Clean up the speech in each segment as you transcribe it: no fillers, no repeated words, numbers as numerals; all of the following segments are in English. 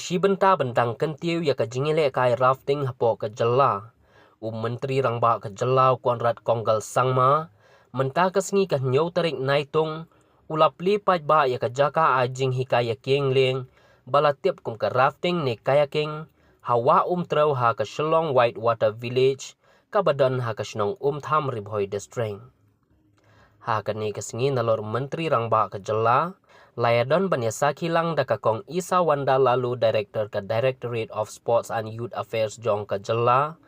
shibenta bentang kentiu ya ka jingile kai rafting hapo ka jalla. Menteri Rangba ka jalla Konrad Konggal Sangma menta ka sngi ka nyau tarik naitung ulapli paj ba ya ka Jaka ajing Hikai ya Lieng bala tip kum ka rafting ne kayaking hawa trau ha ka Shillong Whitewater village ka badan ha ka Shnong Umtham Ribhoi district. Ha ka ne ka sngi nalor Menteri Rangba ka jalla Layadon banyasa kilang dakakong Isa Wanda lalu Director ka Directorate of Sports and Youth Affairs Jong ka Jalla,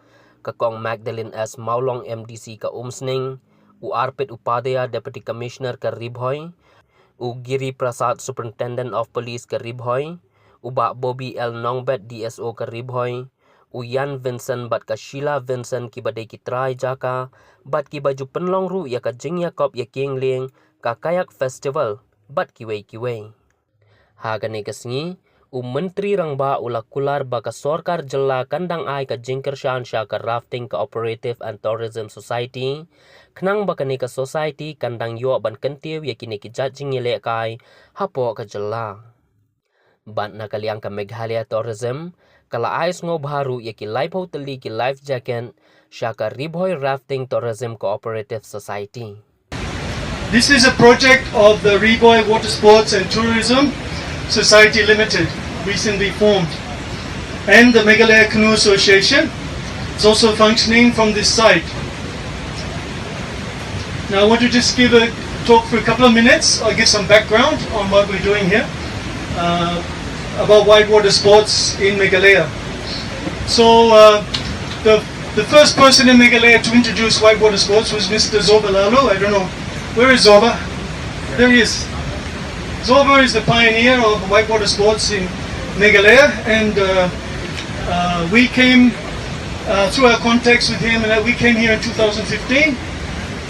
kakong Magdalene S. Maulong MDC ka Umsning, u Arpit Upadhyaya Deputy Commissioner ka Ribhoi, u Giri Prasad Superintendent of Police ka Ribhoi, u Ba Bobby L. Nongbet DSO ka Ribhoi, u Yan Vincent bat ka Sheila Vincent kibadai kitrai Jaka, bat kibaju penlong ru ya ka Jing Yakob ya Lieng ka Kayak Festival, bat kiway. Hagane kasngi, Menteri Rangba ula kular baka sorkar jella kandang ai ka jingkershan sya ka Rafting Cooperative and Tourism Society, knang baka ni ka society kandang yo ban kentiu ya kini ki judging yele kai hapo ka jella. Ban na kaliang ka Meghalaya Tourism, kala ais ngo baru ya ki life hoteli ki life jacket sya ka Ribhoi Rafting Tourism Cooperative Society. This is a project of the Ribhoi Water Sports and Tourism Society Limited, recently formed, and the Meghalaya Canoe Association is also functioning from this site. Now I want to just give a talk for a couple of minutes. I'll give some background on what we're doing here about whitewater sports in Meghalaya. So the first person in Meghalaya to introduce whitewater sports was Mr. Zoba Lalu. I don't know. Where is Zoba? There he is. Zoba is the pioneer of whitewater sports in Meghalaya, and we came through our contacts with him, and we came here in 2015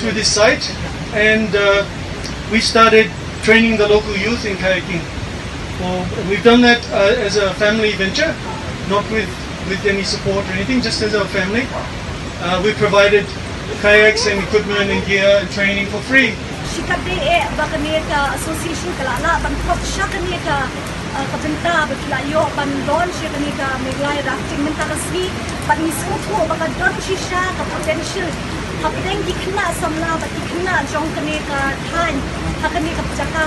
to this site, and we started training the local youth in kayaking. Well, we've done that as a family venture, not with any support or anything, just as a family. We provided kayaks and equipment and gear and training for free. Shikade bakaneka association kalala ban khop shakaneka kabenta baklayo ban don shakaneka Meghalaya rafting menta kasni ban misutho bakadon shisha ka potential hapdeng dikna samla bat dikna jong kaneka than hakaneka Jaka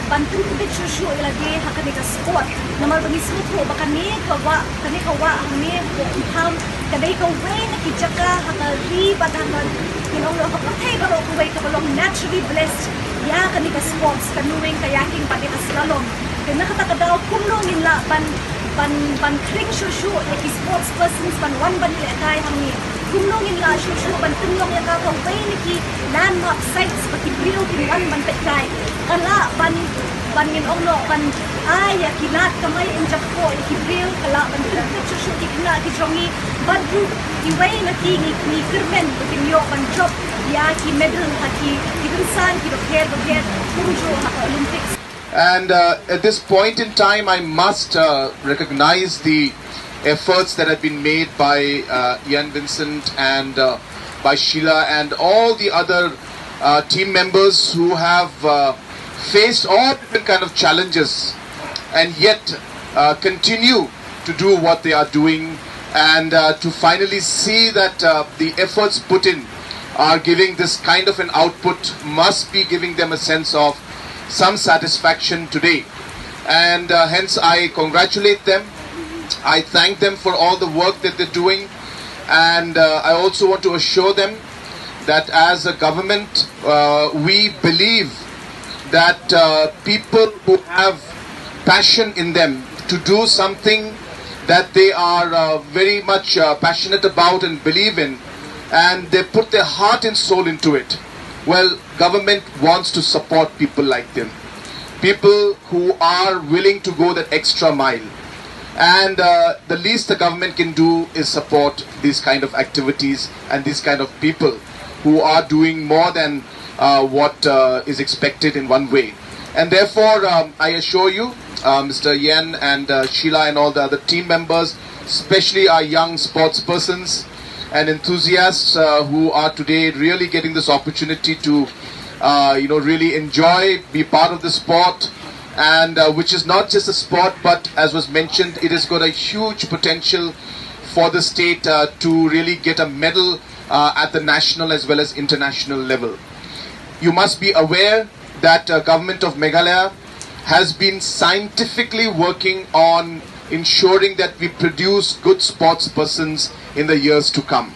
ban tunbit shushu ilage hakaneka sport namal ban misutho bakaneka wa kaneka wa hame Umtham kadai ka wen ki Jaka hakari batanan kinong kapatay balo kuway kabalong naturally blessed ya kanika sports canoeing kayaking pati slalom kaya nakatakadaw kumno nila ban kring shushu like sports persons ban wan ban nila kay hangi kumno nila shushu ban tunlong ya kakaway niki landmark sites pati real wan ban petay kala ban nginong no ban ay kilat kamay unjak ko ikibril kala ban shushu ikna kijongi badru iway na kingi ni kirmen kinyo ban job ya ki medal haki ibinsan ki dokher kunjo haka Olympics. And at this point in time, I must recognize the efforts that have been made by Yan Vincent and by Sheila and all the other team members who have faced all different kind of challenges and yet continue to do what they are doing, and to finally see that the efforts put in are giving this kind of an output must be giving them a sense of some satisfaction today. And hence I congratulate them. I thank them for all the work that they're doing, and I also want to assure them that as a government we believe that people who have passion in them to do something that they are very much passionate about and believe in, and they put their heart and soul into it, well, government wants to support people like them, people who are willing to go that extra mile. And the least the government can do is support these kind of activities and these kind of people who are doing more than what is expected in one way. And therefore, I assure you, Mr. Yen and Sheila and all the other team members, especially our young sports persons and enthusiasts who are today really getting this opportunity to really enjoy, be part of the sport, and which is not just a sport, but as was mentioned, it has got a huge potential for the state to really get a medal at the national as well as international level. You must be aware that government of Meghalaya has been scientifically working on ensuring that we produce good sports persons in the years to come.